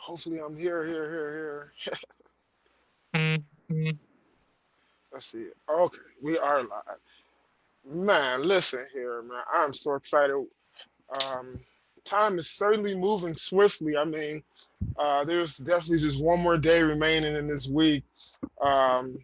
Hopefully I'm here. Let's see. Okay, we are live. Man, listen here, man. I'm so excited. Um, Time is certainly moving swiftly. I mean, there's definitely just one more day remaining in this week. Um,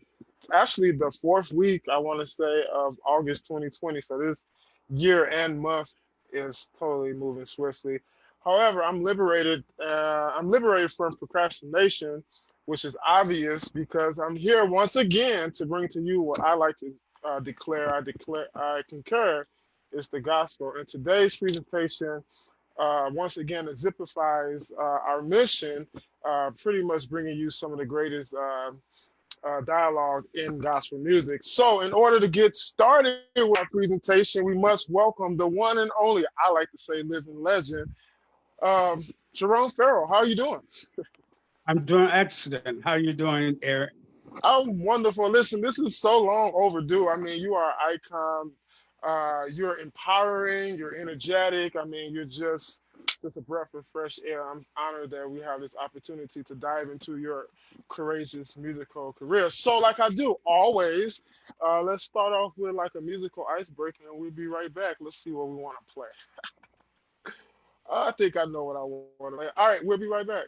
Actually, the fourth week, I want to say, of August 2020. So this year and month is totally moving swiftly. However, I'm liberated. I'm liberated from procrastination, which is obvious because I'm here once again to bring to you what I like to declare. I concur, is the gospel. And today's presentation, once again, exemplifies our mission, pretty much bringing you some of the greatest. Dialogue in gospel music. So, in order to get started with our presentation, we must welcome the one and only, I like to say, living legend, um, Jerome Ferrell. How are you doing? I'm doing excellent. How you doing, Eric? I'm wonderful. Listen, this is so long overdue. I mean, you are an icon. You're empowering. You're energetic. I mean, you're just a breath of fresh air. I'm honored that we have this opportunity to dive into your courageous musical career. So, like I do always, let's start off with like a musical icebreaker, and we'll be right back. Let's see what we want to play. I think I know what I want to play. All right, we'll be right back.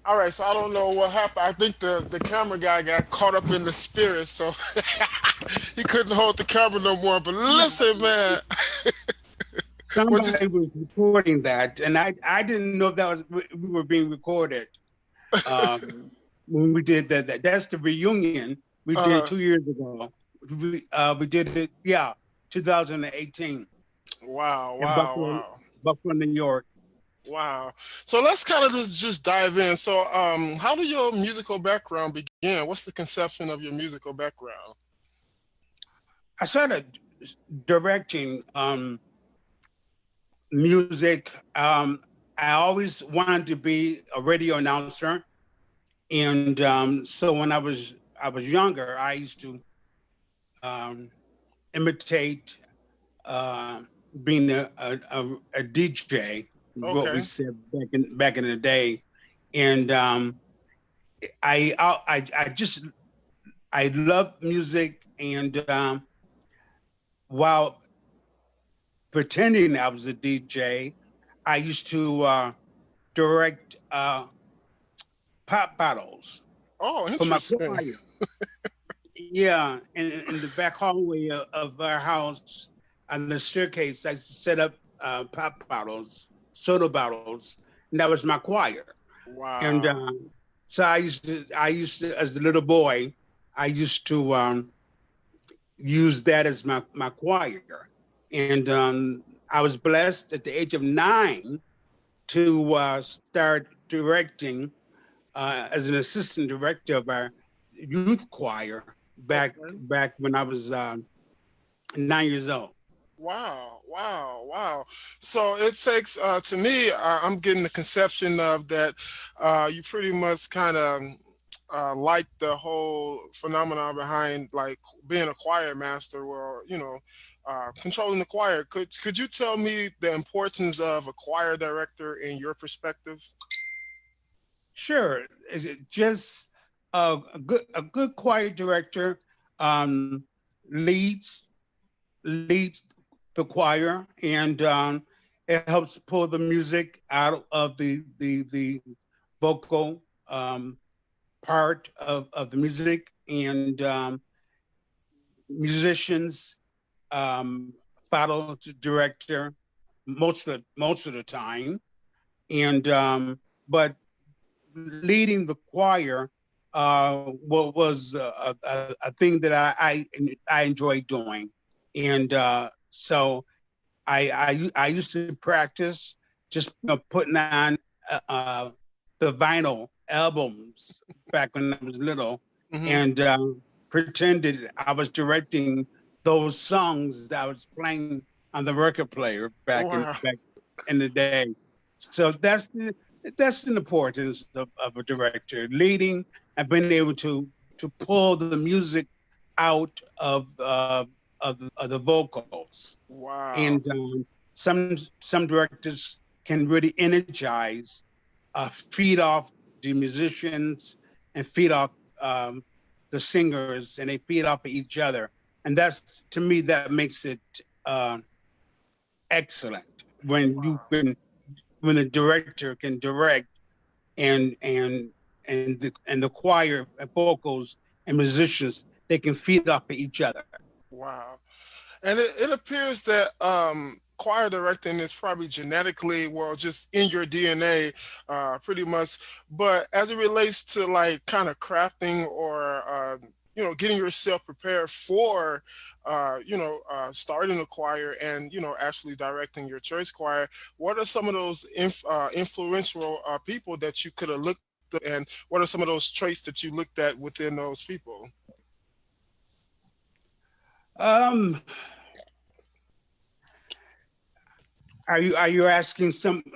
All right, so I don't know what happened. I think the camera guy got caught up in the spirit, so he couldn't hold the camera no more. But listen, man, what you? Somebody was recording that, and I didn't know that we were being recorded. When we did that, that's the reunion we did Uh, 2 years ago. We did it, yeah, 2018 wow, in wow, wow. Buffalo, New York. Wow. So let's kind of just dive in. So, how did your musical background begin? What's the conception of your musical background? I started directing music. I always wanted to be a radio announcer. And so when I was younger, I used to um, imitate uh, being a DJ, what we Okay. said back in the day, and I love music, and while pretending I was a DJ, I used to direct pop battles Oh, for my interesting. choir. Yeah, in the back hallway of our house on the staircase, I set up pop bottles, soda bottles, and that was my choir. And Wow. so I used to, as a little boy, I used to use that as my choir. And I was blessed at the age of 9 to start directing as an assistant director of our youth choir Okay. back when I was 9 years old. Wow, wow, wow. So it takes, to me, I'm getting the conception of that you pretty much kind of like the whole phenomenon behind like being a choir master or, controlling the choir. Could you tell me the importance of a choir director in your perspective? Sure, is it just a good choir director um, leads leads the choir, and it helps pull the music out of the vocal part of the music, and musicians follow the director most of the time, and but leading the choir was a thing that I enjoyed doing, and so I used to practice just putting on the vinyl albums back when I was little, Hmm. and pretended I was directing those songs that I was playing on the record player back in Wow, back in the day. So that's the importance of a director leading and being able to pull the music out of the vocals, wow, and some directors can really energize, feed off the musicians, and feed off um, the singers, and they feed off of each other, and that's to me that makes it uh, excellent when you wow. can when the director can direct, and the choir and vocals and musicians, they can feed off of each other. Wow. And it appears that choir directing is probably genetically, well, just in your DNA, pretty much. But as it relates to like kind of crafting or, getting yourself prepared for, starting a choir and, actually directing your church choir, what are some of those influential people that you could have looked at? And what are some of those traits that you looked at within those people? Um, are you asking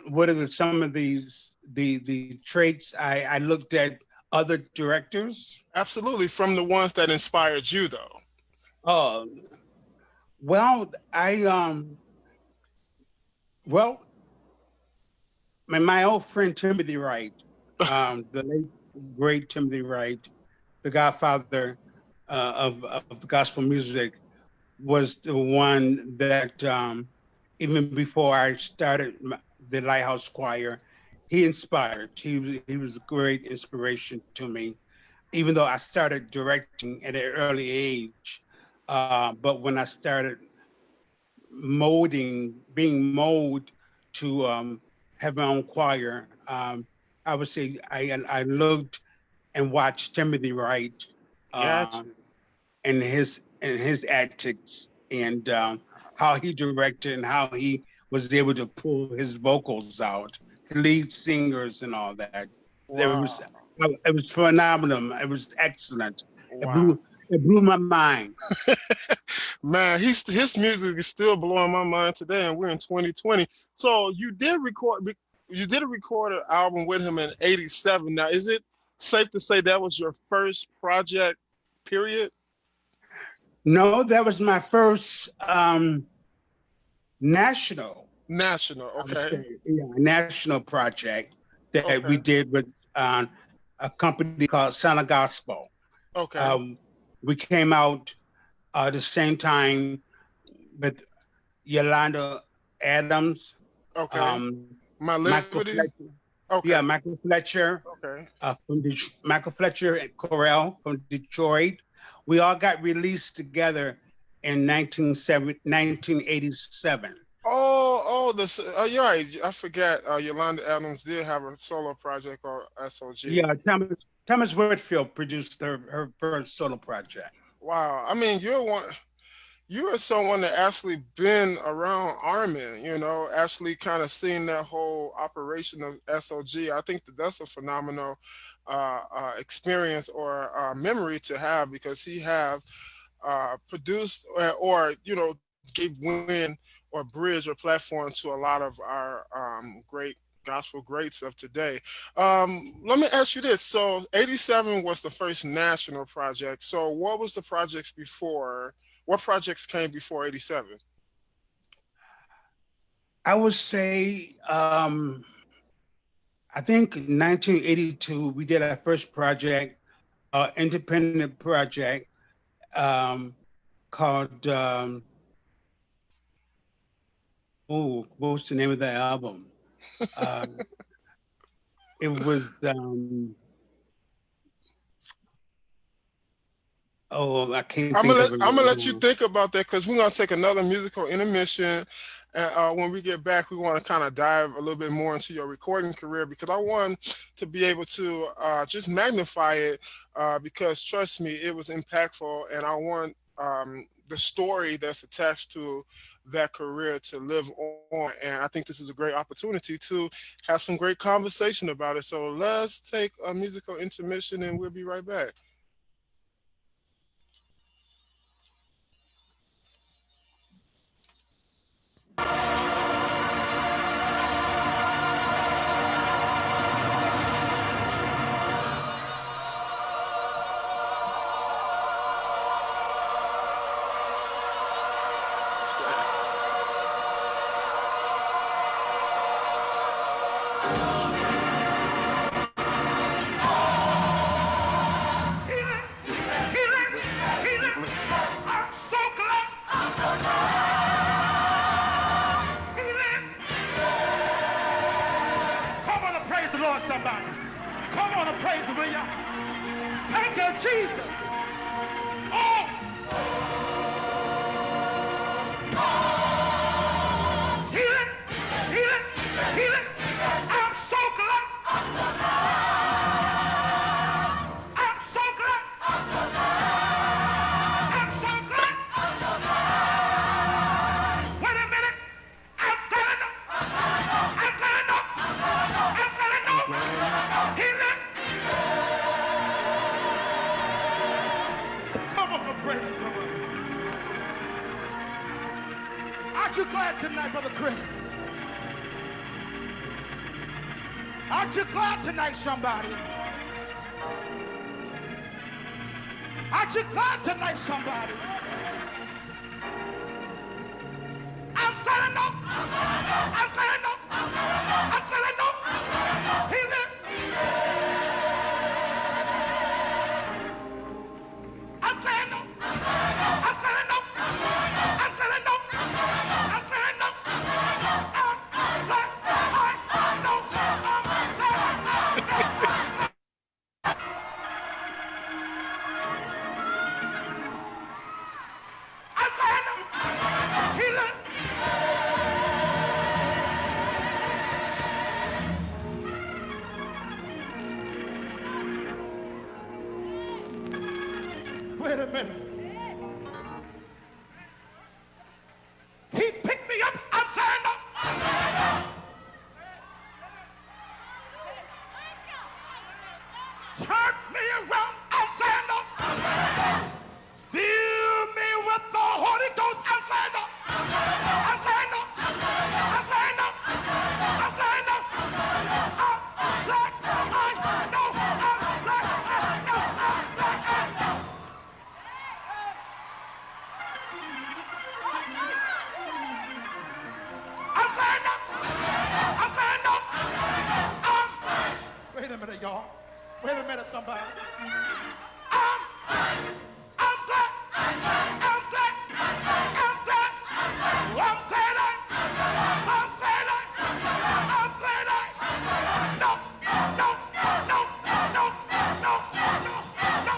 what are some of the traits I looked at other directors? Absolutely, from the ones that inspired you, though. Uh, well, well, my old friend Timothy Wright, the late great Timothy Wright, the godfather of the gospel music, was the one that even before I started the Lighthouse Choir, he inspired. He was a great inspiration to me, even though I started directing at an early age. But when I started being molded to have my own choir, I would say I looked and watched Timothy Wright uh, Gotcha. and his antics, and how he directed and how he was able to pull his vocals out, the lead singers and all that. It was Wow. it was phenomenal. It was excellent. It Wow. blew it blew my mind. Man, his music is still blowing my mind today, and we're in 2020. So you did record an album with him in '87. Now, is it safe to say that was your first project, period? No, that was my first national, National, I would okay. say, yeah, national project that we Okay. did with a company called Santa Gospel. Okay. Um, we came out the same time with Yolanda Adams, Okay. um, My Michael Liberty. Fletcher, Okay. yeah, Michael Fletcher Okay. Michael Fletcher and Corell from Detroit. We all got released together in 1987. You're right. I forgot. Yolanda Adams did have a solo project called SOG. Yeah, Thomas Whitfield produced her first solo project. Wow. I mean, you are someone that actually been around Armin, actually kind of seen that whole operation of SOG. I think that's a phenomenal experience or memory to have because he have produced or gave wind or bridge or platform to a lot of our great gospel greats of today. Let me ask you this. So 87 was the first national project. So what was the projects before? What projects came before 87? I would say, I think in 1982, we did our first project, independent project um, called, what was the name of the album? Uh, it was, I can't think of it I'm right gonna let you now. think about that because we're gonna take another musical intermission. And when we get back, we want to kind of dive a little bit more into your recording career because I want to be able to just magnify it because trust me, it was impactful, and I want the story that's attached to that career to live on. And I think this is a great opportunity to have some great conversation about it. So let's take a musical intermission, and we'll be right back. Come on and praise the Lord, somebody. Come on and praise Him, will ya? Thank you, Jesus. Oh, healing, healing, healing. I'm so glad. I'm so glad. I'm so glad. Wait a minute. I'm telling them. I'm telling them. I'm telling I'm them. glad I know. Healing. Come on and praise Him. Aren't you glad tonight, Brother Chris? Aren't you glad tonight, somebody? Aren't you glad tonight, somebody? I'm telling them. I'm telling them. I'm telling them. Healing. I'm telling them. I'm telling them. I'm telling them. I'm telling them. I'm glad I know. I'm glad I know. I'm telling them. Healing. Wait a minute. He picked me up. I'm saying no. Turn me around. I'm saying no. Fill me with the Holy Ghost. I'm saying no. I'm saying no. I'm saying no. I'm saying no. I'm glad I know. I'm glad minute, somebody. I'm glad. I'm glad. I'm glad. I'm glad. I'm glad. I'm glad. I'm glad. No, no, no, no, no, no, no.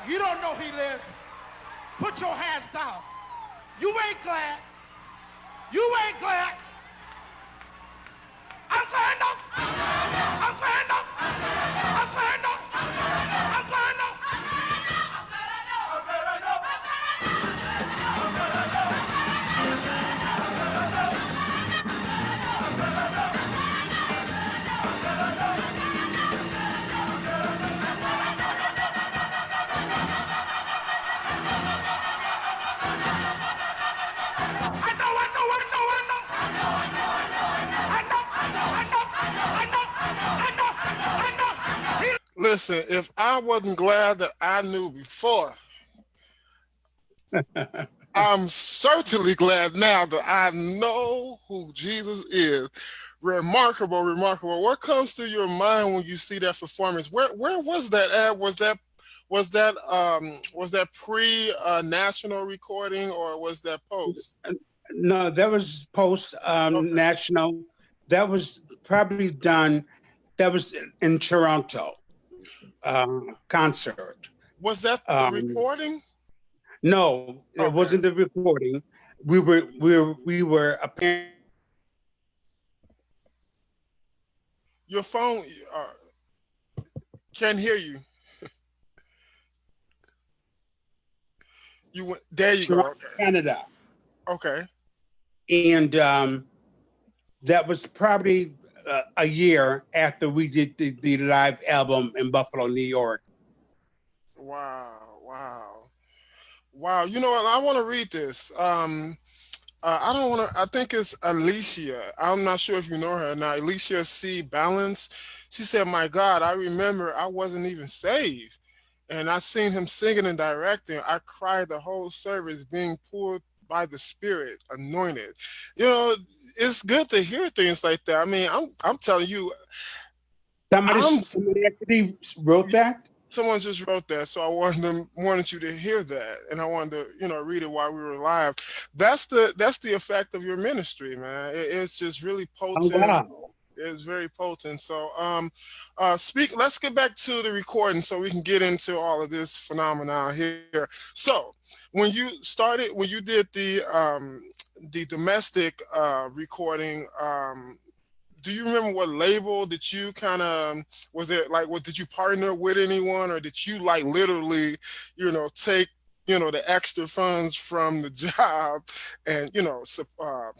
You don't know he lives. Put your hands down. You ain't glad. You ain't glad. I'm glad no. I'm glad no. I'm glad no. I'm glad no. Listen, if I wasn't glad that I knew before, I'm certainly glad now that I know who Jesus is. Remarkable, remarkable. What comes to your mind when you see that performance? Where was that at? Was that pre national recording or was that post? No, that was post Okay. national. That was probably done. That was in Toronto concert. Was that the Um, recording? no, it Okay. wasn't the recording. We were apparently Your phone can't hear you. You went there. You go. Toronto, Okay. Canada, Okay. and that was probably a year after we did the live album in Buffalo, New York. Wow. Wow. Wow. You know what? I want to read this. I don't want to. I think it's Alicia. I'm not sure if you know her now. Alicia C. Balance. She said, "My God, I remember I wasn't even saved, and I seen him singing and directing. I cried the whole service, being pulled by the Spirit, anointed. You know, it's good to hear things like that. I mean, I'm telling you, I'm Somebody actually wrote that. someone just wrote that, so I wanted you to hear that, and I wanted to read it while we were live. That's the effect of your ministry, man. It's just really Oh potent. wow! It's very potent. So speak. Let's get back to the recording so we can get into all of this phenomenon here. So when you did the domestic recording, do you remember what label did you kind of, was it like, what, did you partner with anyone, or did you like literally take the extra funds from the job and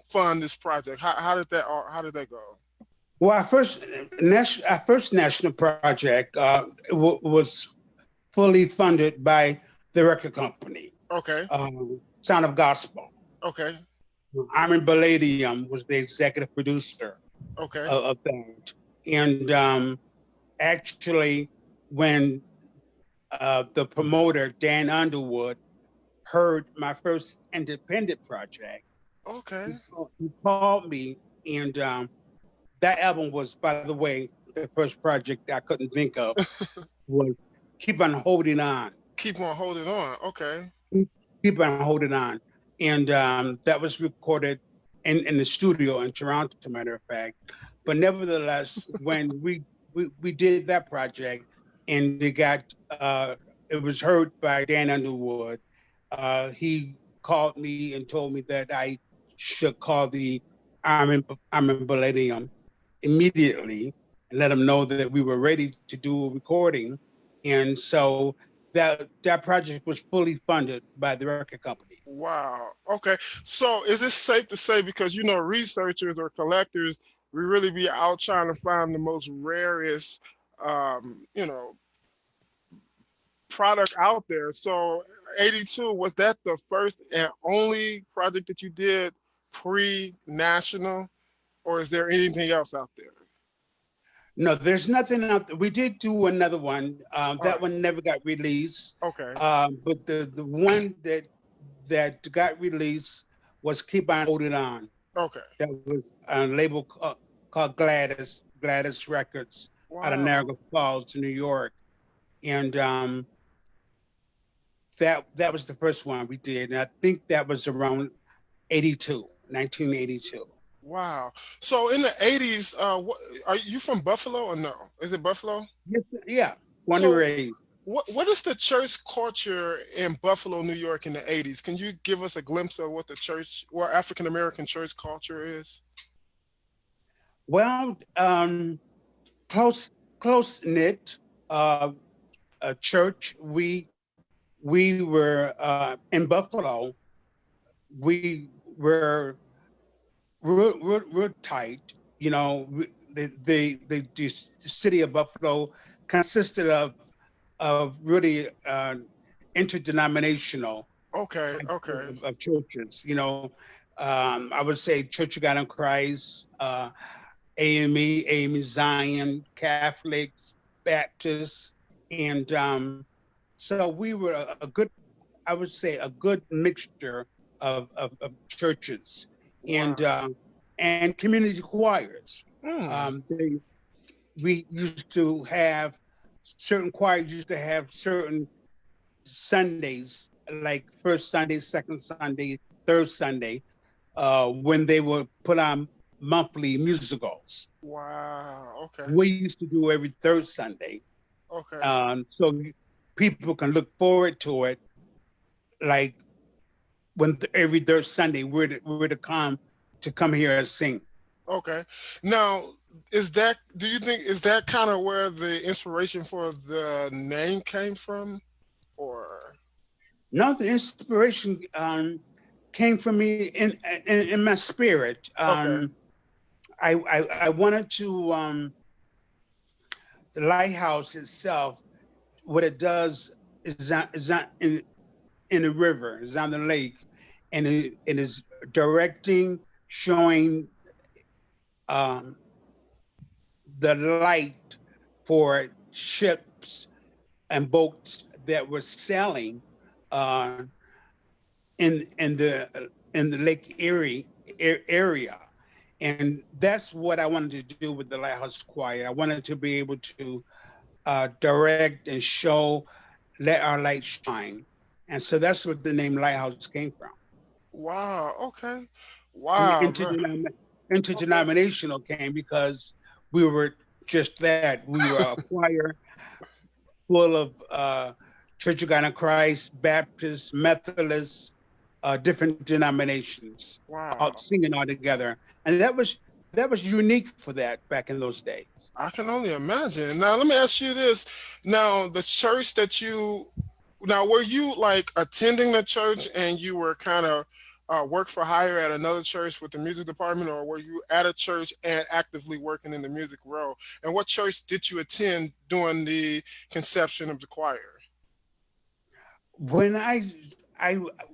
fund this project? How did that go? Well, our first national project was fully funded by the record company, Okay. Sound of Gospel. Okay. Armin Palladium was the executive producer Okay. of that. And actually, when the promoter, Dan Underwood, heard my first independent project, Okay. he called me. And that album was, by the way, the first project I couldn't think of was Keep on Holding On. Keep on holding on. Okay. Keep on Holding On. And that was recorded in the studio in Toronto, as a matter of fact. But nevertheless, when we did that project and it was heard by Dan Underwood, he called me and told me that I should call the Armin Palladium immediately and let them know that we were ready to do a recording. And so that project was fully funded by the record company. Wow. Okay. So is it safe to say, because researchers or collectors, we really be out trying to find the most rarest um, you know, product out there. So 82, was that the first and only project that you did pre-national, or is there anything else out there? No, there's nothing out there. We did do another one. All That right. one never got released. Okay. But the one that got released was "Keep On Holding On." Okay. That was a label called Gladys Records out of Wow. Niagara Falls, New York, and that was the first one we did, and I think that was around 1982. Wow. So in the 80s, are you from Buffalo or no? Is it Buffalo? Yes, yeah, one So array. what is the church culture in Buffalo, New York in the 80s? Can you give us a glimpse of what the church or African American church culture is? Well, close knit, uh, a church. We were in Buffalo. We were real tight. You know, the city of Buffalo consisted of really interdenominational Okay, type okay, of churches. You know, I would say Church of God in Christ, AME Zion, Catholics, Baptists, and so we were a good, I would say, a good mixture of churches and wow. community choirs. Hmm. They We used to have certain choirs used to have certain Sundays, like first Sunday, second Sunday, third Sunday, when they would put on monthly musicals. Wow. Okay. We used to do every third Sunday, Okay. so people can look forward to it. Like every third Sunday, we're to come here and sing. Okay. Now, do you think is that kind of where the inspiration for the name came from? Or No, the inspiration came from me in my spirit. okay. I wanted to the lighthouse itself. What it does is in the river, is on the lake, and it is directing, showing um, the light for ships and boats that were sailing uh, in the Lake Erie area, and that's what I wanted to do with the Lighthouse Choir. I wanted to be able to direct and show, let our light shine, and so that's what the name Lighthouse came from. Wow. Okay. And Wow. Okay. interdenominational came because we were just that. We were a choir full of Church of God in Christ, Baptists, Methodists, different denominations, all Wow. singing all together, and that was unique for that back in those days. I can only imagine. Now, let me ask you this. Now, the church that now, were you like attending the church and you were kind of work for hire at another church with the music department, or were you at a church and actively working in the music role? And what church did you attend during the conception of the choir? When I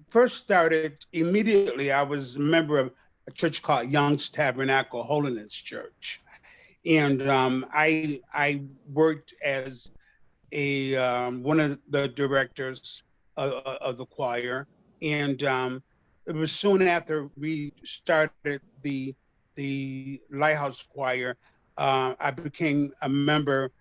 first started, immediately I was a member of a church called Young's Tabernacle Holiness Church, and I worked as a one of the directors of the choir, and it was soon after we started the Lighthouse Choir, I became a member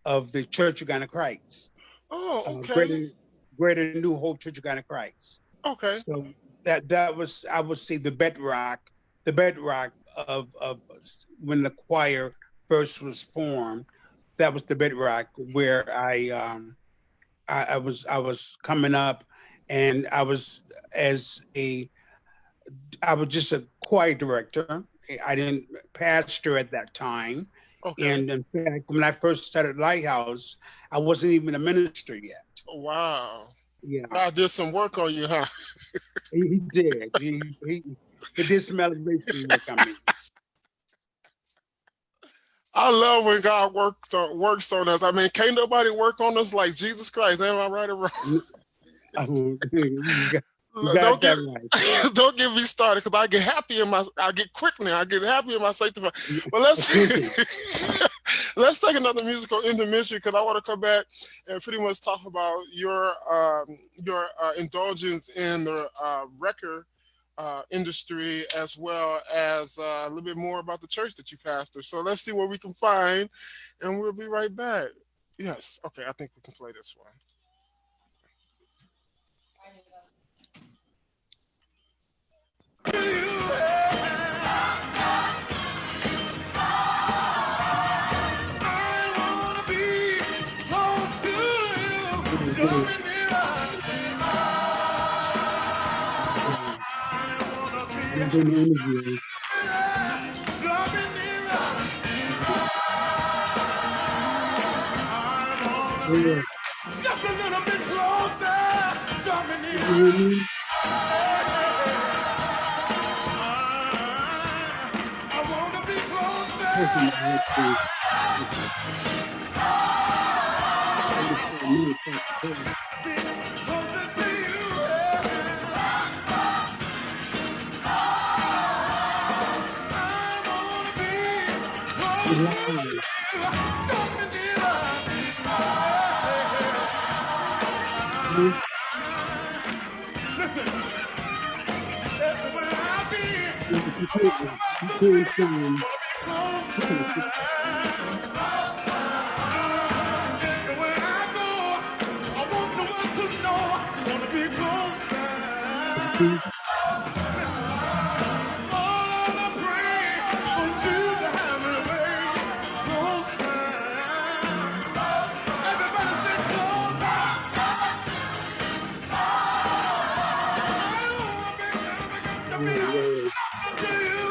of the Church of God in Christ, Oh, okay. Greater New Hope Church of God in Christ. Okay. So that was, I would say, the bedrock of when the choir first was formed. That was the bedrock where I was coming up, and as a I was just a choir director. I didn't pastor at that time. Okay. And in fact, when I first started Lighthouse, I wasn't even a minister yet. Wow. Yeah, I did some work on you, huh? he did. He did some elevation work on me. I love when God works on us. I mean, can't nobody work on us like Jesus Christ. Am I right or wrong? You Don't got get that right. don't get me started because I get quickening. I get happy in my sanctified. But let's let's take another musical intermission because I want to come back and pretty much talk about your indulgence in the record industry as well as a little bit more about the church that you pastor. So let's see what we can find, and we'll be right back. Yes, okay, I think we can play this one. I'm doing an interview. Yeah. Just a little bit closer, coming You near. hear me? I want to be Listen, closer. please. Okay. Understand me, okay. Be closer to you. I want to be You closer to live. you. Something nearer. Huh? Listen, everywhere I be, Yeah, but I want the you world to can't see. sound. Want to be You can't closer. sound. Everywhere I go, I want the world to know. Want to be closer. See? Oh Lord, I pray for you to have your way closer. Everybody say closer. I want to be Yeah, yeah. closer to you.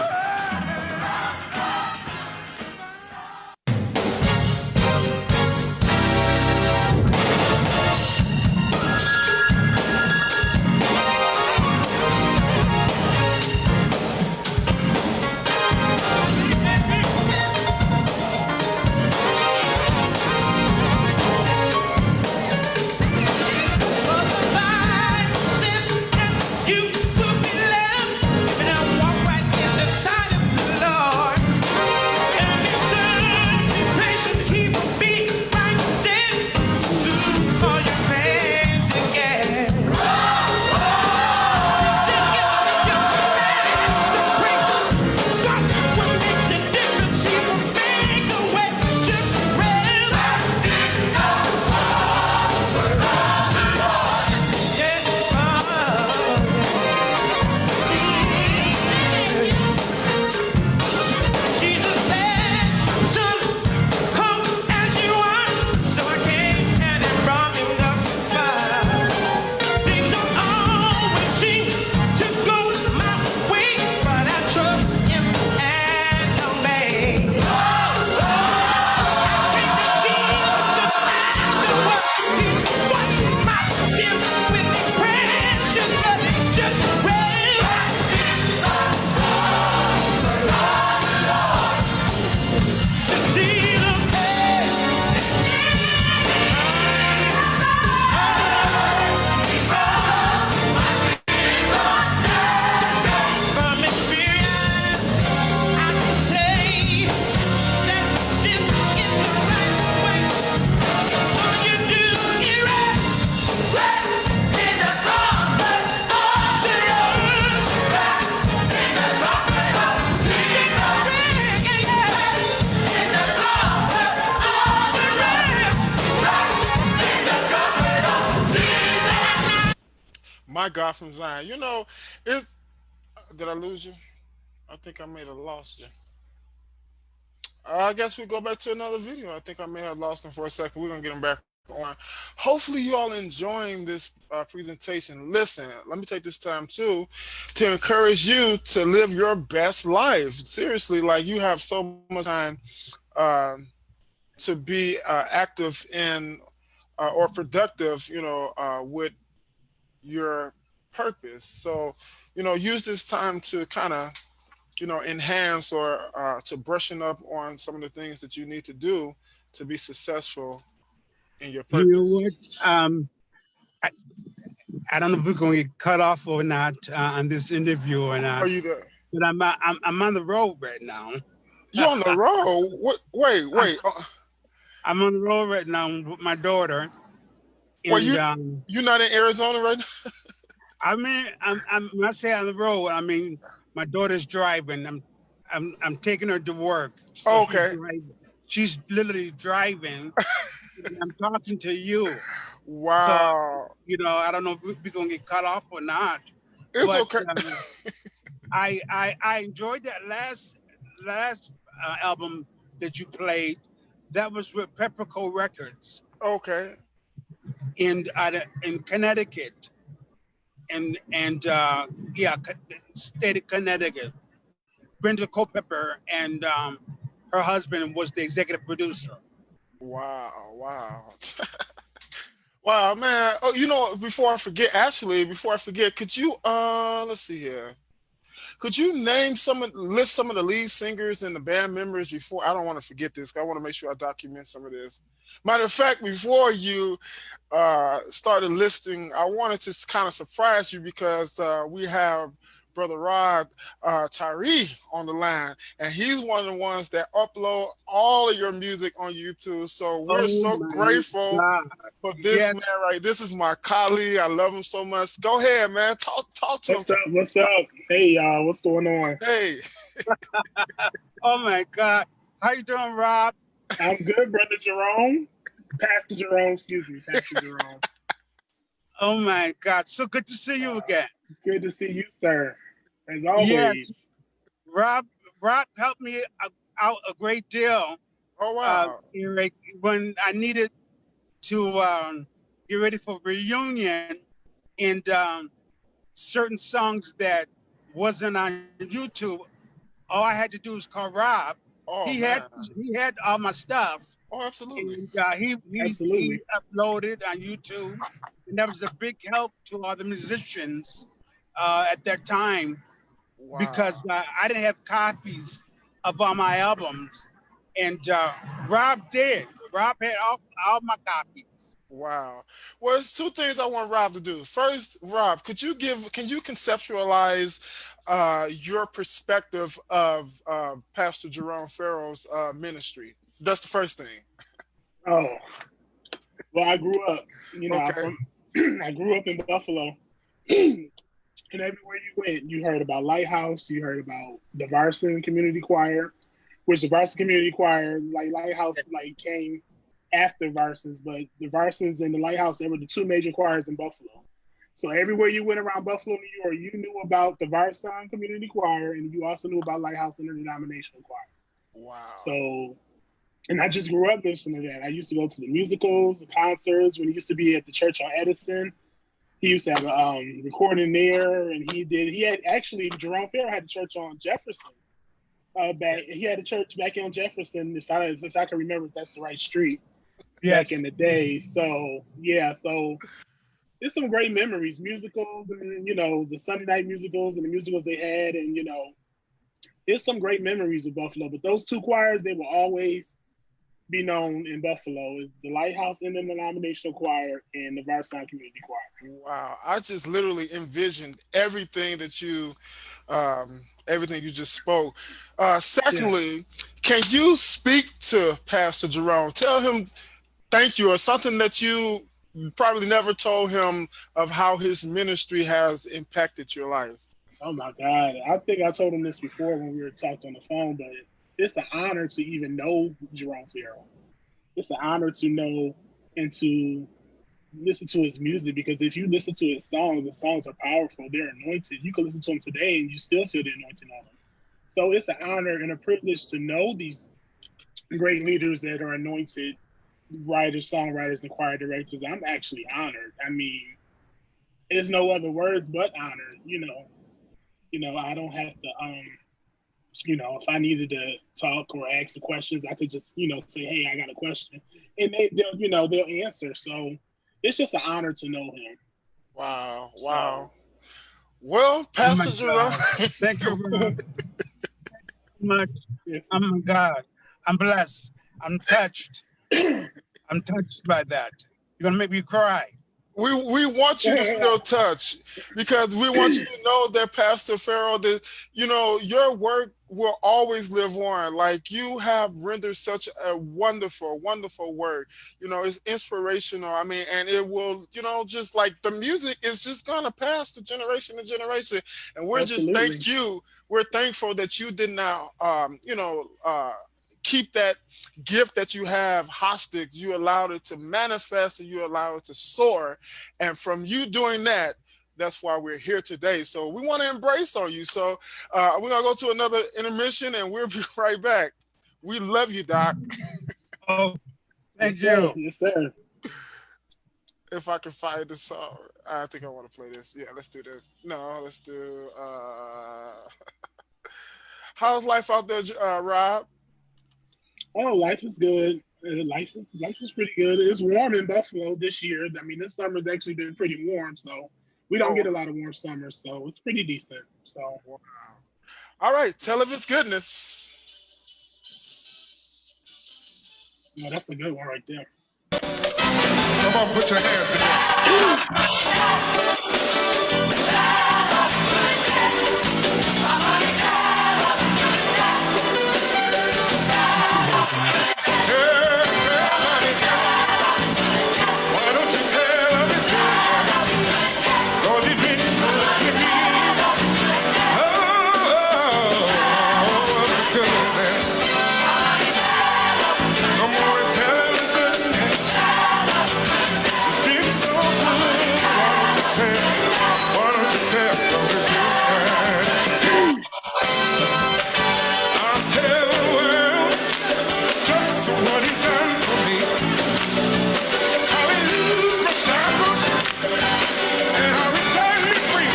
My God from Zion. You know, it's did I lose you? I think I may have lost you. I guess we go back to another video. I think I may have lost him for a second. We're gonna get him back on. Hopefully, you all enjoying this presentation. Listen, let me take this time too to encourage you to live your best life. Seriously, like you have so much time uh, to be active in or productive, with your purpose. So, use this time to kind of, enhance or to brushing up on some of the things that you need to do to be successful in your You know purpose. what? I, I don't know if we're going to get cut off or not on this interview or Are not, you there? but I'm on the road right now. You on the road? What? Wait, wait. I'm on the road right now with my daughter, Well, and you not in Arizona right now? I mean, when I say on the road, I mean my daughter's driving. I'm taking her to work, so she's Okay. driving. She's literally driving. And I'm talking to you, so Wow. I don't know if we're gonna get cut off or not. It's But okay. I enjoyed that last album that you played. That was with Pepperco Records Okay. in Connecticut, and yeah, state of Connecticut. Brenda Culpepper and her husband was the executive producer. Wow. Wow. Wow, man. Oh, before I forget, could you let's see here. Could you list some of the lead singers and the band members before? I don't want to forget this. 'Cause I want to make sure I document some of this. Matter of fact, before you started listing, I wanted to kind of surprise you because we have Brother Rod Tyree on the line, and he's one of the ones that upload all of your music on YouTube. So we're Oh so my grateful God! for this Yes, man, right? This is my colleague. I love him so much. Go ahead, man. Talk to him. What's up? What's up? Hey, y'all. What's going on? Hey. oh my God! How you doing, Rob? I'm good, Brother Jerome. Pastor Jerome, excuse me, Pastor Jerome. Oh my God! So good to see you again. Good to see you, sir. As Yes, always. Rob. Rob helped me out a great deal. Oh wow. Like when I needed to get ready for reunion and certain songs that wasn't on YouTube, all I had to do was call Rob. Oh He had man. he had all my stuff, Oh, absolutely. and he Absolutely. uploaded on YouTube, and that was a big help to all the musicians at that time Wow. because I didn't have copies of all my albums, and Rob did. Rob had all my copies. Wow. Well, there's two things I want Rob to do. First, Rob, can you conceptualize your perspective of Pastor Jerome Ferrell's ministry? That's the first thing. Oh, well, I grew up, Okay. I grew up in Buffalo. And everywhere you went, you heard about Lighthouse, you heard about the Varsity Community Choir, which the Varsity Community Choir, like Lighthouse, like came after Varsins, but the Varsins and the Lighthouse, they were the two major choirs in Buffalo. So everywhere you went around Buffalo, New York, you knew about the Varsity Community Choir, and you also knew about Lighthouse Interdenominational Choir. Wow. So, and I just grew up listening to that. I used to go to the musicals, the concerts, when he used to be at the church on Edison. He used to have a recording there, and he had actually, Jerome Ferrell had a church on Jefferson. He had a church back on Jefferson, if I can remember if that's the right street, back Yes. in the day. So yeah, so it's some great memories, musicals, and the Sunday night musicals and the musicals they had, and it's some great memories of Buffalo. But those two choirs, they will always be known in Buffalo is the Lighthouse Interdenominational Choir and the Varsity Community Choir. Wow. I just literally envisioned everything you just spoke. Yeah. Secondly, can you speak to Pastor Jerome? Tell him thank you or something that you probably never told him of how his ministry has impacted your life. Oh my God. I think I told him this before when we were talking on the phone, but it's an honor to even know Jerome Ferrell. It's an honor to know and to listen to his music, because if you listen to his songs, the songs are powerful. They're anointed. You can listen to them today and you still feel the anointing on them. So it's an honor and a privilege to know these great leaders that are anointed writers, songwriters, and choir directors. I'm actually honored. I mean, there's no other words but honored. I don't have to. If I needed to talk or ask the questions, I could just, say, "Hey, I got a question," and they'll answer. So it's just an honor to know him. Wow. So Wow. Well, Oh my Pastor Jerome. God! Thank you, Rob, so much. yes, Oh my God! I'm blessed. I'm touched. I'm touched by that. You're gonna make me cry. we want you to feel touched because we want you to know that Pastor Farrell, that your work will always live on. Like you have rendered such a wonderful, wonderful work. It's inspirational. I mean, and it will, just like the music is just gonna pass to generation to generation. And we're just Absolutely. thank you. We're thankful that you did not, keep that gift that you have hostage. You allowed it to manifest and you allow it to soar. And from you doing that, that's why we're here today. So we want to embrace on you. So we're going to go to another intermission and we'll be right back. We love you, Doc. Oh, Yes, thank sir. you. Yes, sir. If I can find this song, I think I want to play this. Yeah, let's do this. No, let's do. How's life out there, Rob? Oh, life is good. Life is pretty good. It's warm in Buffalo this year. I mean, this summer's actually been pretty warm, so we don't Oh, get a lot of warm summers, so it's pretty decent. So wow. All right, tell of its goodness. yeah, that's a good one right there. Come on, put your hands together. Why don't you tell me, Lord, you've been good to me. Oh, goodness. Come on and tell me goodness. It's been so good. Why don't you tell me goodness? I'll tell the world just what he done for me. How he loosed my shackles and how he set me free.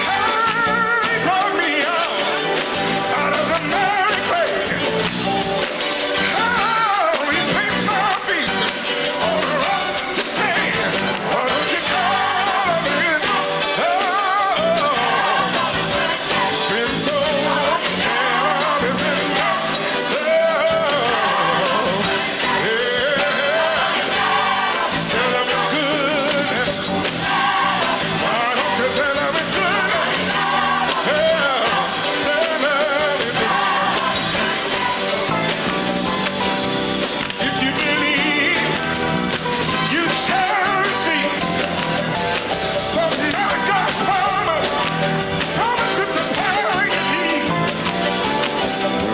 How he brought me out of the miry clay. How he placed my feet on the rock to stand. Why don't you call me? Oh, been so long, it's been if you believe, you shall receive. For my God promise to supply your need.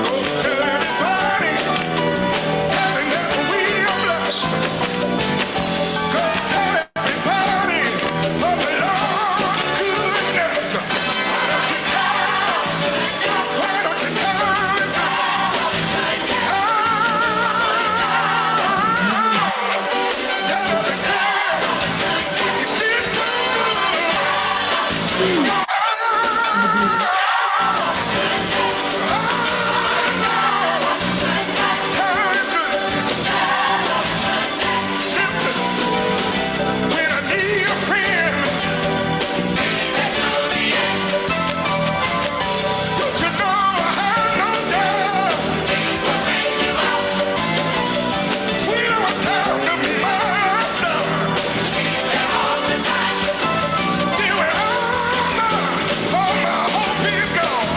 Go tell everybody, telling that we are blessed. Go tell everybody of the Lord's goodness. Why don't you tell when I need a friend? Don't you know I have no doubt? We don't tell them myself. Then when all my hope is gone.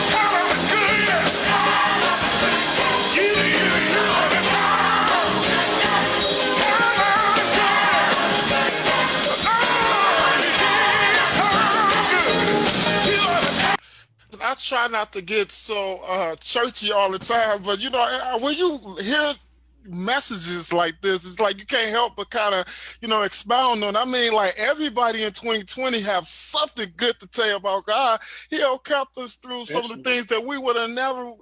Tell them the goodness. I try not to get so churchy all the time, but when you hear messages like this, it's like you can't help but kind of expound on. I mean, like everybody in 2020 have something good to tell about God. He helped kept us through some of the Definitely. things that we would have never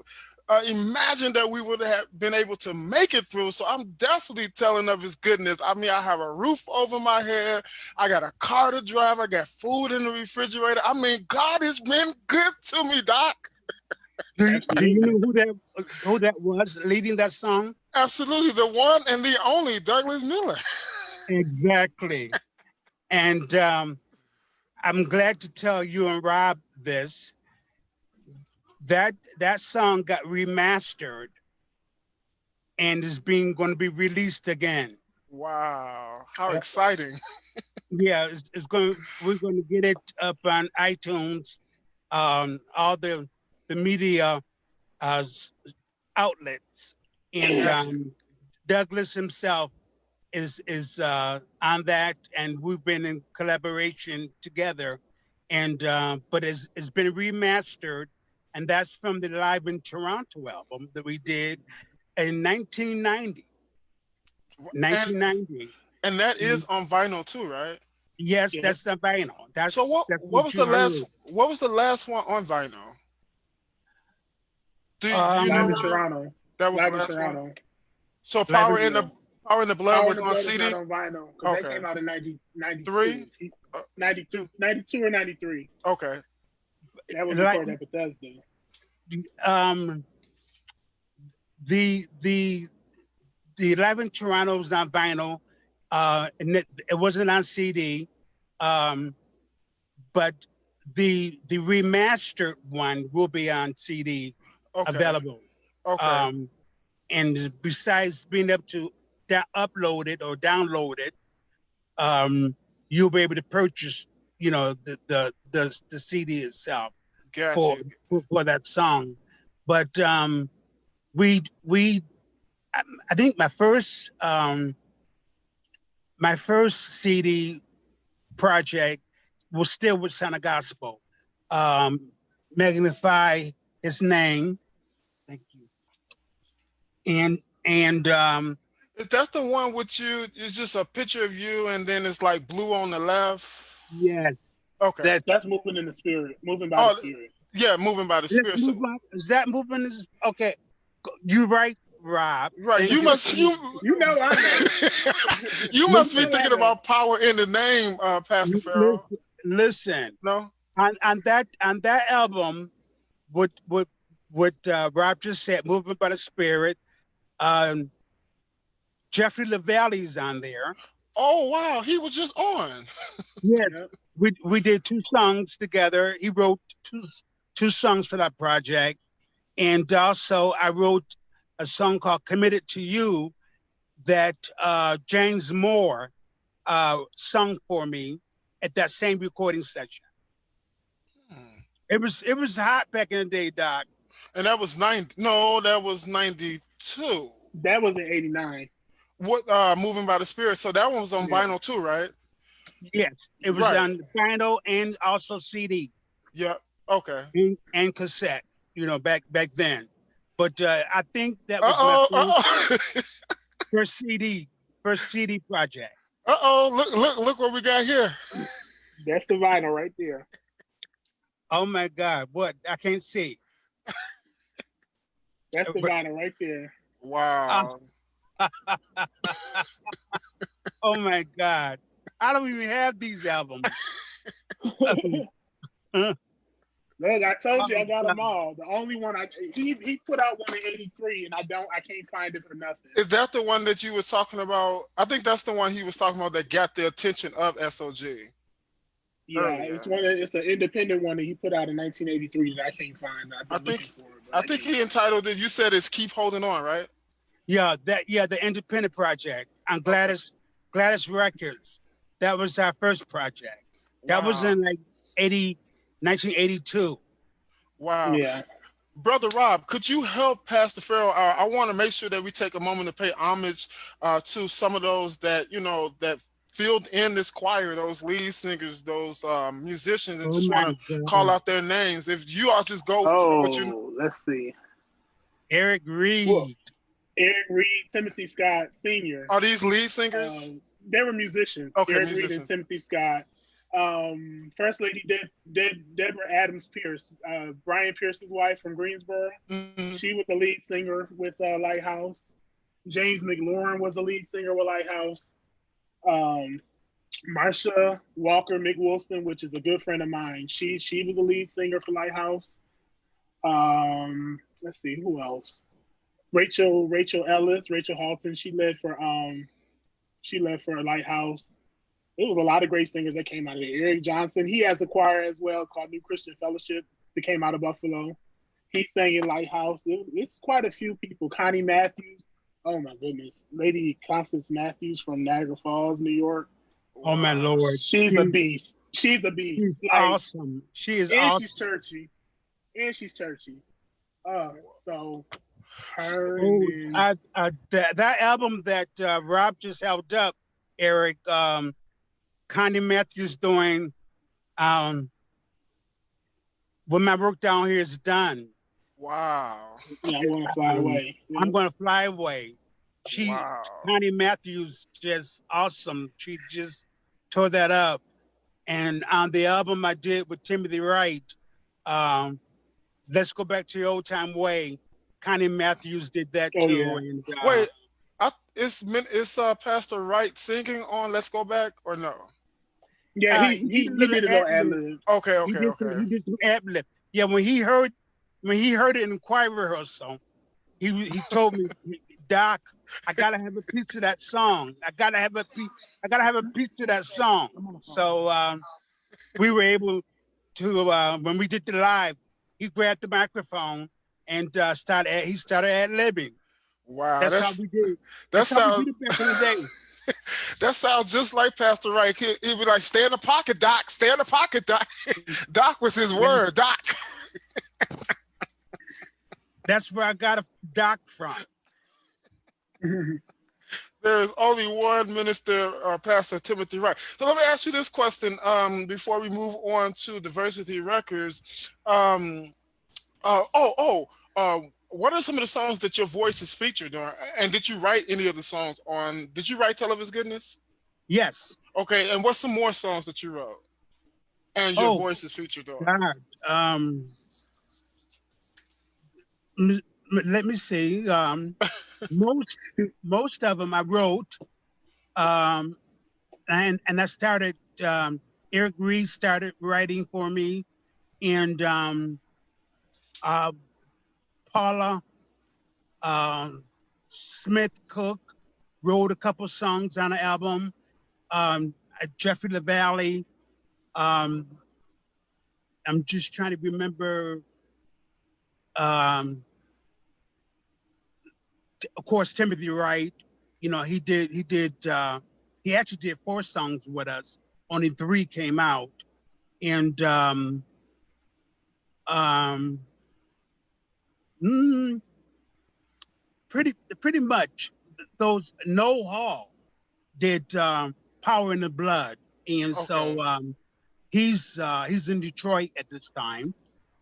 imagined that we would have been able to make it through. So I'm definitely telling of his goodness. I mean, I have a roof over my head. I got a car to drive. I got food in the refrigerator. I mean, God has been good to me, Doc. Do you Absolutely. know who that was leading that song? Absolutely. The one and the only Douglas Miller. Exactly. And I'm glad to tell you and Rob this, that song got remastered and is going to be released again. Wow, how Uh, exciting! yeah, it's going. We're going to get it up on iTunes, all the media uh, s- outlets, and Got you. Douglas himself is on that, and we've been in collaboration together. And but it's been remastered, and that's from the Live in Toronto album that we did in 1990. And 1990. and that is on vinyl too, right? Yes, Yeah. that's the vinyl. So That's what you heard. what was the last one on vinyl? Do you Live know, Um, in Rob? Toronto. That was the Live in last one. Toronto. So Live in Yeah. Power in the Blood Power in was the on Blood is not CD. on vinyl because that Okay, came out in 92. 3. Uh, 92, 92 or 93. okay, That was like recorded at Bethesda. um, the the Live in Toronto was on vinyl. And it wasn't on CD. Um, but the remastered one will be on CD okay, available. okay. Um, and besides being able to upload it or download it, you'll be able to purchase, the CD itself Got for you. for that song. But we I think my first CD project was still with Son of Gospel. Um, Magnify His name. Thank you. And Is that the one with you? It's just a picture of you, and then it's like blue on the left. yes, Okay. that That's moving in the spirit, moving by the Oh, spirit. yeah, moving by the let's spirit. move So, on. Is that movement is okay? You right, Rob. right, Thank you you. must you You know, I know. you You must be know, I thinking know. about power in the name, Pastor Farrell. Listen, No. on that album, what Rob just said, movement by the spirit. Um, Jeffrey Lavalle's on there. Oh wow, he was just on. Yes, Yep. we did two songs together. He wrote two songs for that project, and also I wrote a song called "Committed to You" that James Moore sung for me at that same recording session. Hmm. It was hot back in the day, Doc. And that was 90. No, that was 92. That was in '89. What moving by the spirit. So that one was on Yeah. vinyl too, right? Yes, it was Right. on vinyl and also CD Yeah. Okay. and cassette. Back then. But I think that was my Uh-oh. first Uh-oh. first CD first CD project. Uh-oh. Look what we got here. That's the vinyl right there. Oh my God! What I can't see. That's the But, vinyl right there. uh, Wow. oh my God! I don't even have these albums. Oh Look, I told you I got God. them all. The only one he put out one in '83, and I can't find it for nothing. Is that the one that you were talking about? I think that's the one he was talking about that got the attention of SOG Yeah, earlier. it's an independent one that he put out in 1983 that I can't find. I've I been looking think for it, but I I think can't he find entitled it. You said it's "Keep Holding On," right? The independent project on Okay. Gladys Records. That was our first project. That was Wow. in like 1982. it. Wow. Yeah. Brother Rob, could you help Pastor Farrell? I want to make sure that we take a moment to pay homage to some of those that that filled in this choir, those lead singers, those musicians, and Oh just my want to call God! out their names. If you all just go from what you know. Oh, let's see. Eric Well, Reed. Eric Reed, Timothy Scott Sr. Are these lead singers? They were musicians. Okay, Eric Reed and musicians. Timothy Scott. First Lady Deborah Adams Pierce, Brian Pierce's wife from Greensboro. Mhm. She was the lead singer with Lighthouse. James McLaurin was the lead singer with Lighthouse. Um, Marsha Walker McWilson, which is a good friend of mine, she was the lead singer for Lighthouse. Let's see who else. Rachel Ellis, Rachel Halton. She led for Lighthouse. There was a lot of great singers that came out of there. Eric Johnson, he has a choir as well called New Christian Fellowship that came out of Buffalo. He sang in Lighthouse. It's quite a few people. Connie Matthews. Oh my goodness. Lady Constance Matthews from Niagara Falls, New York. Oh my Wow. Lord, She's a beast. She's a beast. she's Like, awesome. She is and she's awesome. churchy. And she's churchy. So her and Oh, then that album that Rob just held up, Eric, Connie Matthews doing um, When My Work Down Here Is Done. Wow. yeah, I'm gonna fly away. Yeah. I'm gonna fly away. Wow. Connie Matthews, just awesome. She just tore that up. And on the album I did with Timothy Wright, um, Let's Go Back to Your Old Time Way. Connie Matthews did that Oh too. yeah. And Wait, is Pastor Wright singing on Let's Go Back or no? Yeah, he did a he little did a little ad ad lib. lib. Okay, He okay, did okay. he did some ad lib. Yeah, when he heard it in choir rehearsal, he told me, Doc, I gotta have a piece of that song. I gotta have a piece of that song. So we were able to when we did the live, he grabbed the microphone and he started ad libbing. Wow, That's how we did. that That's how we sounds did it back in the day. that sounds just like Pastor Wright. He'd be like, "Stay in the pocket, Doc. Stay in the pocket, Doc." Doc was his word, Doc. That's where I got a Doc from. There's only one minister, Pastor Timothy Wright. So let me ask you this question before we move on to Diversity Records. What are some of the songs that your voice is featured on? And did you write any of the songs on? Did you write "Tell of His Goodness"? Yes. Okay, and what's some more songs that you wrote and your Oh voice is featured on? God. Let me see. Most of them I wrote, and I started. Eric Reed started writing for me, and Paula Smith Cook wrote a couple songs on the album. Jeffrey LaValle. Um, I'm just trying to remember. Of course, Timothy Wright. You know, he actually did 4 songs with us. Only 3 came out, and mm, pretty much those. Noel Hall did Power in the Blood, and Okay. so he's in Detroit at this time,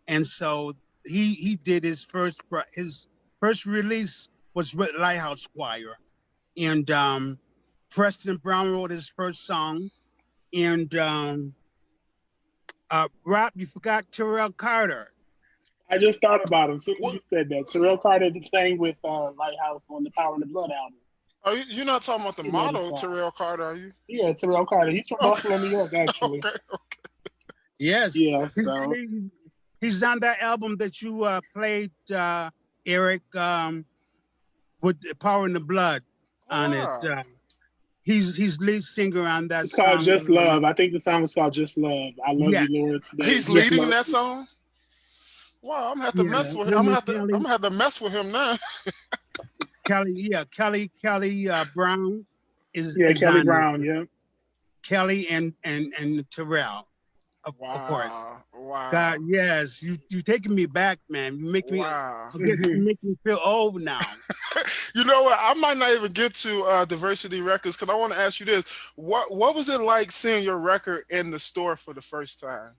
and so he did his first release was with Lighthouse Choir, and Preston Brown wrote his first song, and Rob, you forgot Terrell Carter. I just thought about him as soon as What? you said that. Terrell Carter sang with Lighthouse on the Power and the Blood album. You're not talking about the He wrote a model, song. Terrell Carter, are you? Yeah, Terrell Carter. He's from Buffalo, New York, actually. Okay. Yes, Yeah, so he's on that album that you played, Eric, with the Power in the Blood on it. Wow. He's lead singer on that it's called song. Just Love. I think the song is called Just Love. I love Yeah, you, Lord, today. He's yeah, Just leading love that you. song. Wow, I'm gonna have to yeah. mess with him. Him I'm and gonna have to mess with him now. Kelly Brown is Yeah, Kelly on it. Brown. Yeah. Kelly and Terrell, of course. Wow. Wow. God, yes, you taking me back, man. You make me, Wow. I guess you make me feel old now. You know what? I might not even get to Diversity Records because I want to ask you this: What was it like seeing your record in the store for the first time?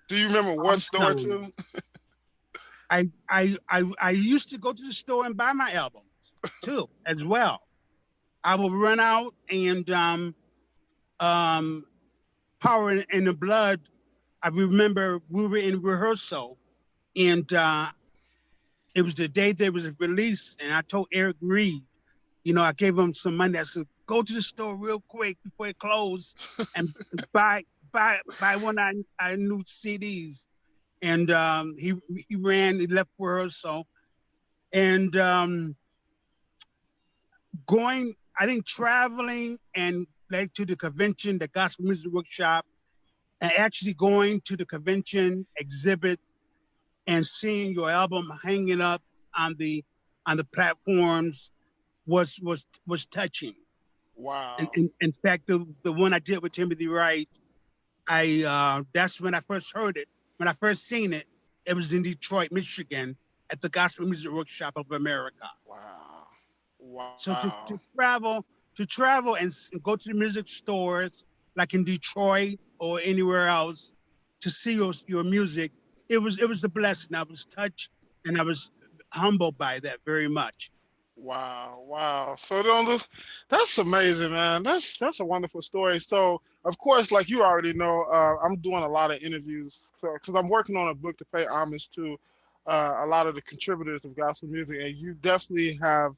Do you remember what store Awesome. too? I used to go to the store and buy my albums too, as well. I would run out and Power in the Blood. I remember we were in rehearsal, and it was the day there was a release, and I told Eric Reed, I gave him some money. I said, go to the store real quick before it closed and buy one of our new CDs. And he ran, he left rehearsal, and traveling and like to the convention, the Gospel Music Workshop, and actually going to the convention exhibit and seeing your album hanging up on the platforms was touching. And Wow. in fact, the one I did with Timothy Wright, I that's when I first heard it. When I first seen it, it was in Detroit, Michigan, at the Gospel Music Workshop of America. Wow. So Wow. to travel and go to the music stores like in Detroit or anywhere else to see your music, it was a blessing. I was touched and I was humbled by that very much. Wow, wow. So don't look, that's amazing, man. That's a wonderful story. So of course, like you already know, I'm doing a lot of interviews. So because I'm working on a book to pay homage to a lot of the contributors of gospel music, and you definitely have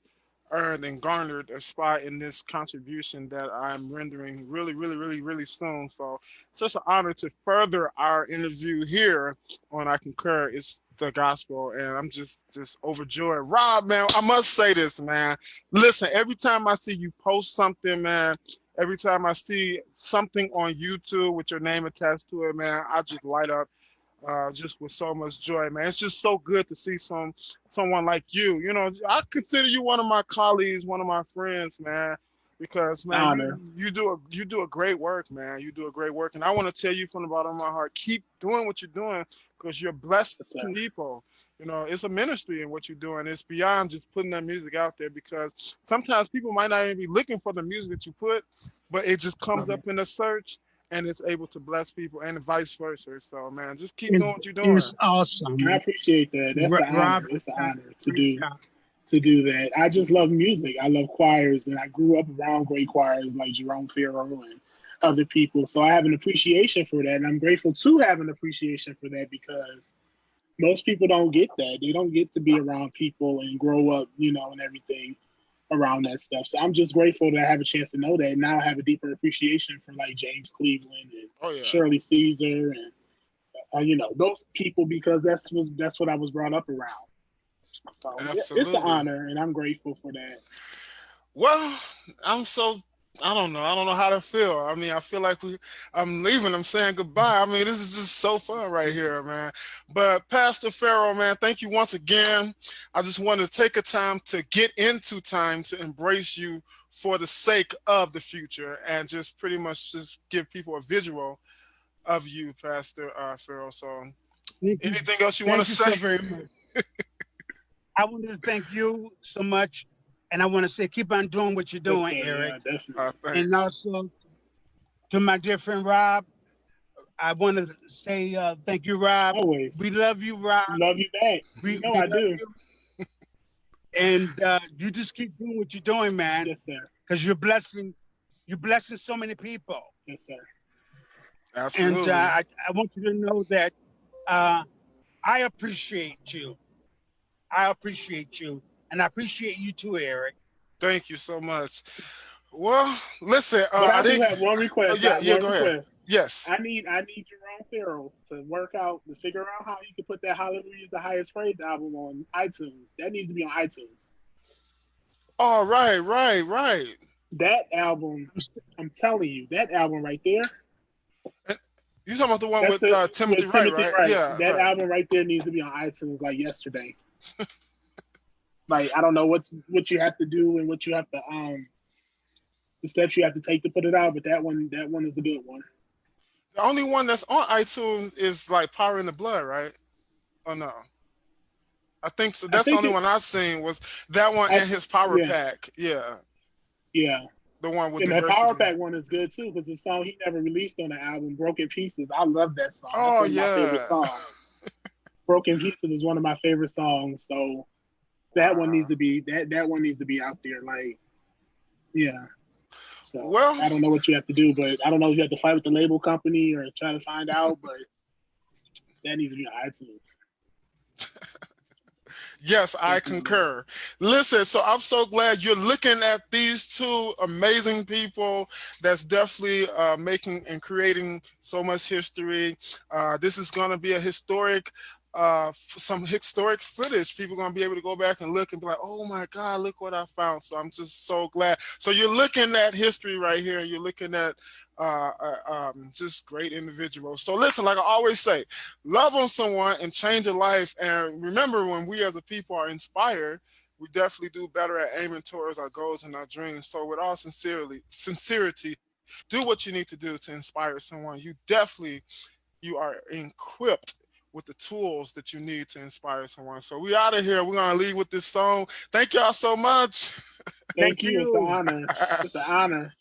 earned and garnered a spot in this contribution that I'm rendering really, really, really, really soon. So it's just an honor to further our interview here on I Concur. It's the gospel, and I'm just overjoyed. Rob, man, I must say this, man. Listen, every time I see you post something, man, every time I see something on YouTube with your name attached to it, man, I just light up just with so much joy, man. It's just so good to see someone like you. You know, I consider you one of my colleagues, one of my friends, man. Because man, Honor. you do a great work, man. You do a great work, and I want to tell you from the bottom of my heart, keep doing what you're doing because you're blessing Yes, sir. people. You know, it's a ministry in what you're doing. It's beyond just putting that music out there because sometimes people might not even be looking for the music that you put, but it just comes Mhm. up in a search and it's able to bless people and vice versa. So man, just keep It's, doing what you're doing. it's awesome. I appreciate that. That's an honor. Rob has It's an done honor a great job. to do that. I just love music. I love choirs, and I grew up around great choirs like Jerome Ferrell and other people. So I have an appreciation for that, and I'm grateful to have an appreciation for that because most people don't get that. They don't get to be around people and grow up, and everything around that stuff. So I'm just grateful to have a chance to know that. And now I have a deeper appreciation for like James Cleveland and Oh yeah, Shirley Caesar and those people because that's what I was brought up around. So yeah, it's an absolutely. honor, and I'm grateful for that. Well, I'm so I don't know. I don't know how to feel. I mean, I feel like I'm leaving. I'm saying goodbye. I mean, this is just so fun right here, man. But Pastor Farrell, man, thank you once again. I just want to take a time to get into time to embrace you for the sake of the future and just pretty much just give people a visual of you, Pastor Farrell. So, Thank you. anything else you want to Thank you say? so very much. I want to thank you so much. And I want to say, keep on doing what you're Yes, doing, sir. Eric. Yeah, definitely. And Thanks. also to my dear friend Rob, I want to say thank you, Rob. Always We love you, Rob. love you back. We I love do. you. And you just keep doing what you're doing, man, Yes, sir. because you're blessing so many people. Yes, sir. And Absolutely. I want you to know that uh, I appreciate you. I appreciate you. And I appreciate you too, Eric. Thank you so much. Well, listen, But I I do didn't. have one Oh, request. yeah, yeah. One Go ahead. request. Yes. I need Jerome Ferrell to work out to figure out how you can put that Hallelujah is the Highest Praise album on iTunes. That needs to be on iTunes. All right, right, right. That album, I'm telling you, that album right there, And you talking about the one that's with the Timothy with Wright, Timothy right? Wright. Yeah, That right. album right there needs to be on iTunes like yesterday. Like I don't know what you have to do and what you have to the steps you have to take to put it out, but that one is a good one. The only one that's on iTunes is like Power in the Blood, right? Oh no, I think so. I That's the think only it. one I've seen was that one I and his Power yeah Pack. Yeah, yeah. the one with And the Power diversity. Pack one is good too because the song he never released on the album, Broken Pieces. I love that song. That's Oh one of my favorite yeah. songs. Broken Pieces is one of my favorite songs. So that one needs Wow. to be that one needs to be out there. Like yeah. So Well, I don't know what you have to do, but I don't know if you have to fight with the label company or try to find out, but that needs to be on iTunes. yes, I Definitely. concur. Listen, so I'm so glad you're looking at these two amazing people that's definitely making and creating so much history. This is going to be a historic some historic footage. People gonna be able to go back and look and be like, oh my God, look what I found. So I'm just so glad. So you're looking at history right here. You're looking at just great individuals. So listen, like I always say, love on someone and change a life. And remember, when we as a people are inspired, we definitely do better at aiming towards our goals and our dreams. So with all sincerity, do what you need to do to inspire someone. You are equipped with the tools that you need to inspire someone. So we out of here. We're gonna leave with this song. Thank y'all so much. Thank Thank you. It's an you. honor. It's an honor.